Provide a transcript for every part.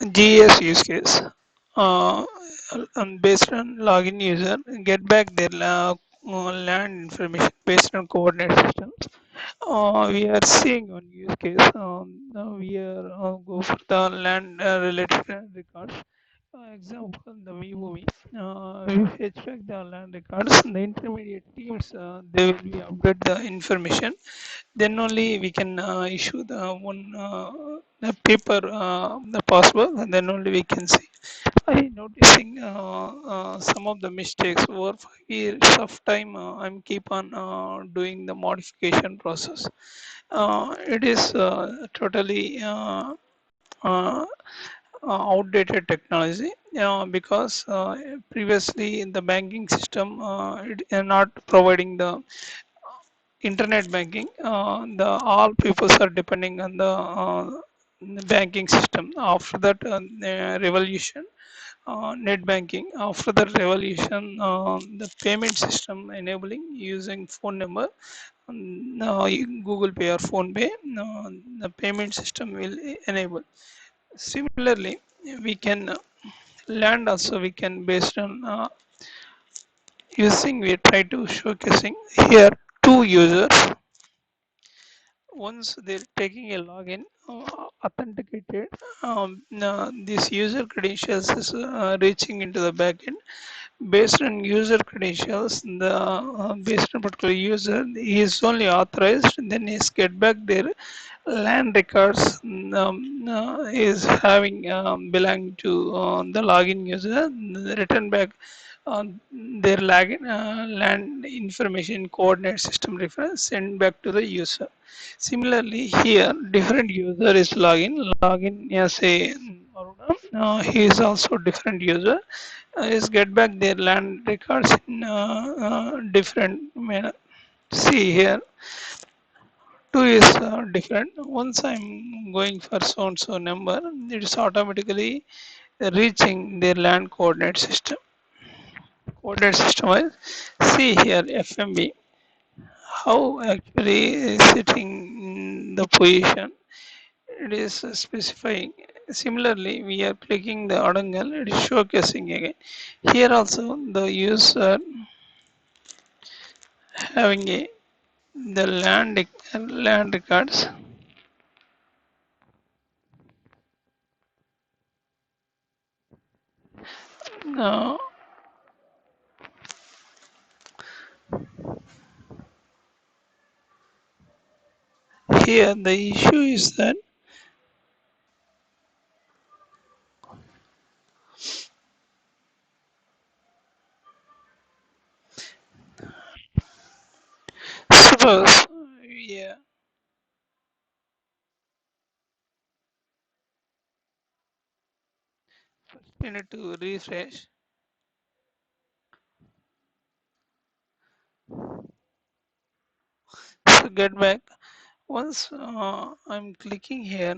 GIS use case. Uh, Based on login user, get back their land information based on coordinate systems. We are seeing one use case. Now we are go for the land related records. Example, the VOV. We fetch back the land records. The intermediate teams they will be update the information. Then only we can issue the one the paper the passbook, and then only we can see. I noticing some of the mistakes over 5 years of time. I'm keep on doing the modification process. It is totally outdated technology because previously in the banking system it are not providing the internet banking. The all people are depending on the banking system. After that revolution, net banking. After the revolution, the payment system enabling using phone number. Google Pay or Phone Pay, the payment system will enable. Similarly, we can land also we can based on using we try to showcasing here two users. Once they're taking a login, authenticated, this user credentials is reaching into the backend. Based on user credentials, the based on particular user, he is only authorized. Then he get back their land records. Is having belong to the login user. Return back their land information coordinate system reference send back to the user. Similarly, here different user is login as a Aruna. He is also different user. Is get back their land records in different manner. See here, two is different. Once I'm going for so and so number, it is automatically reaching their land coordinate system. Coordinate system wise, see here FMB how actually is sitting in the position. It is specifying. Similarly, we are clicking the angle, it is showcasing again. Here also the user having a the land records. Now here the issue is that suppose yeah, we need to refresh. So get back. Once I'm clicking here,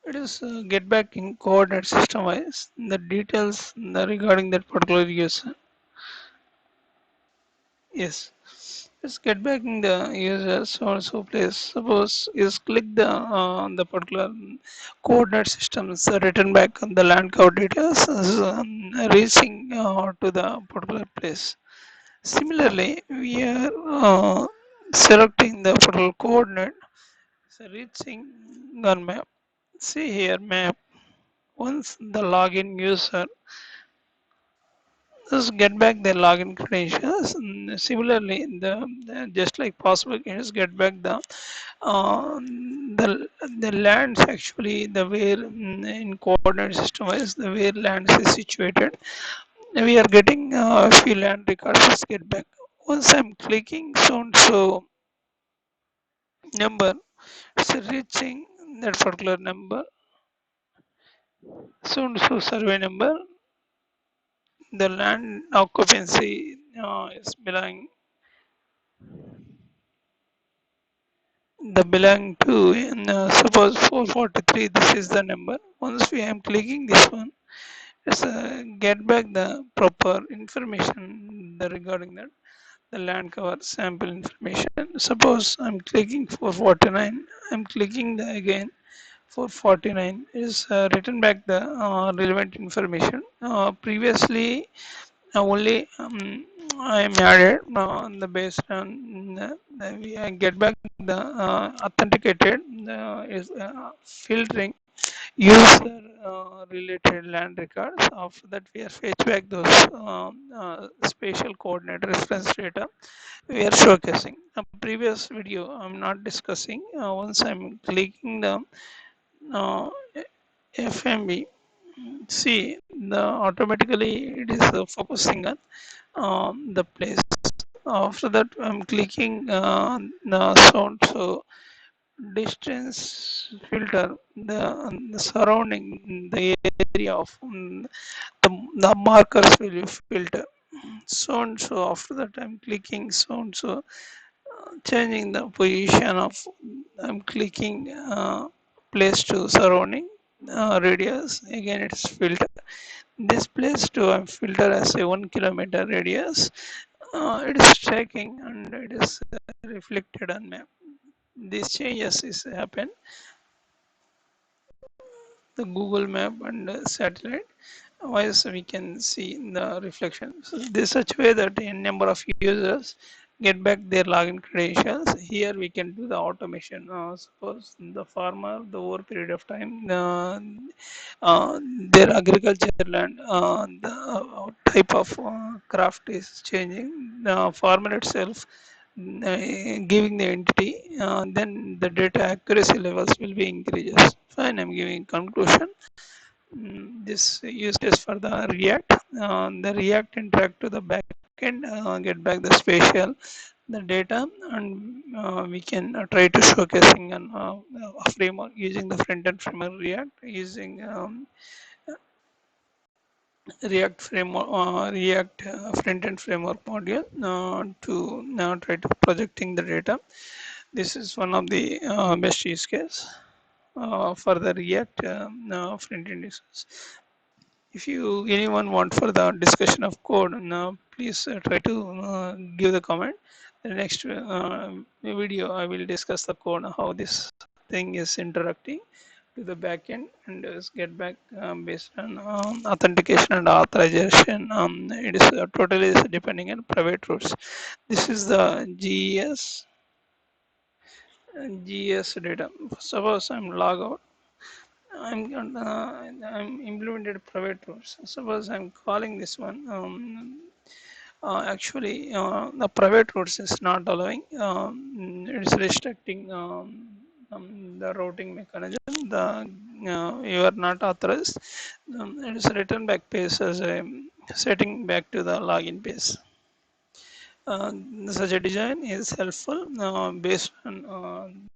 it is get back in coordinate system wise the details regarding that particular user. Yes. Let's get back in the users also place. Suppose is click the particular coordinate systems written back on the land code details reaching to the particular place. Similarly, we are selecting the particular coordinate, so reaching on map. See here map. Once the login user just get back their login credentials. Similarly, just like password, you just get back uh, the the lands actually the where in coordinate system wise the where lands is situated. We are getting a few land records. Let's get back. Once I'm clicking so and so number, So reaching that particular number, soon so survey number, the land occupancy is belong to suppose 443. This is the number. Once we am clicking this one, it's get back the proper information regarding that the land cover sample information. Suppose I'm clicking 449. I'm clicking the again 449 is written back the relevant information. Previously, only I am added the based on we get back the authenticated is filtering user related land records. After that, we are fetch back those spatial coordinate reference data we are showcasing. A previous video I'm not discussing. Once I'm clicking the uh, FMB, see the automatically it is focusing on the place. After that, I'm clicking the sound. So distance filter the surrounding the area of the markers will be filter. So and so after that, I'm clicking so and so changing the position of I'm clicking place to surrounding radius again it's filter this place to filter as a 1 kilometer radius it is tracking and it is reflected on map. These changes is happen the Google Map and satellite. Otherwise, we can see the reflection. So this such way that a number of users get back their login credentials. Here we can do the automation. Suppose the farmer, the over period of time, their agriculture land, the type of craft is changing. The farmer itself giving the entity, then the data accuracy levels will be increases. Fine, I'm giving conclusion. This use case for the React interact to the backend, get back the spatial, the data, and we can try to showcasing an a framework using the front end framework React using React front end framework module to try to projecting the data. This is one of the best use case for the React front end uses. If you anyone want for the discussion of code, please try to give the comment. The next video, I will discuss the code, how this thing is interacting to the backend and get back based on authentication and authorization. It is totally is depending on private routes. This is the GS data. Suppose I'm log out. I'm implemented private routes. Suppose I'm calling this one. Actually, the private routes is not allowing. It's restricting the routing mechanism. The you are not authorized. It is return back page as a setting back to the login page. Uh, Such a design is helpful based on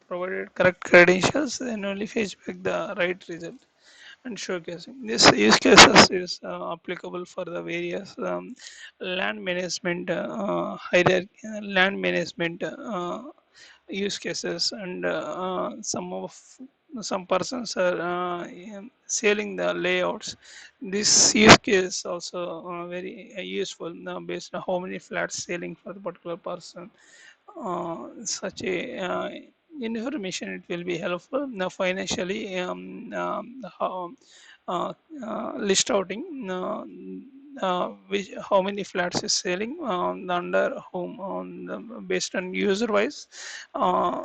provided correct credentials, then only fetch back the right result and showcasing. This use cases is applicable for the various land management hierarchy, land management use cases, and some persons are selling the layouts. This use case also very useful based on how many flats selling for the particular person. Such a information it will be helpful now financially how list outing which how many flats is selling under whom on the, based on user wise uh,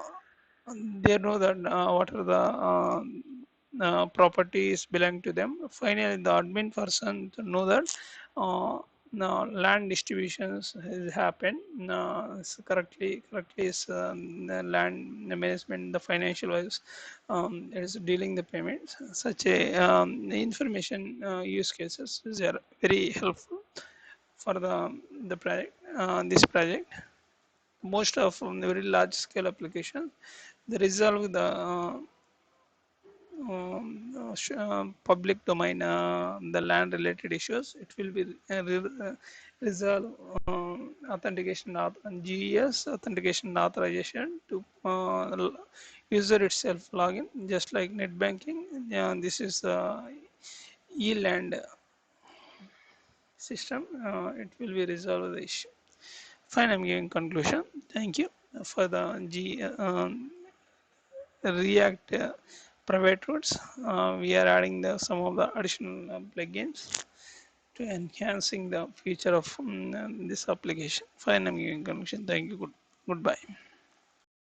they know that what are the properties belong to them. Finally, the admin person to know that now land distributions has happened. Correctly is the land management, the financial wise is dealing the payments. Such a information use cases is are very helpful for the project. This project most of the very large scale application the resolve the public domain, the land related issues. It will be resolve authentication GES authentication and authorization to user itself login, just like net banking. This is e-land system. It will be resolve the issue. Fine, I'm giving conclusion. Thank you for the React private routes. We are adding some of the additional plugins to enhancing the feature of this application. Fine, I'm giving conclusion. Thank you. Goodbye.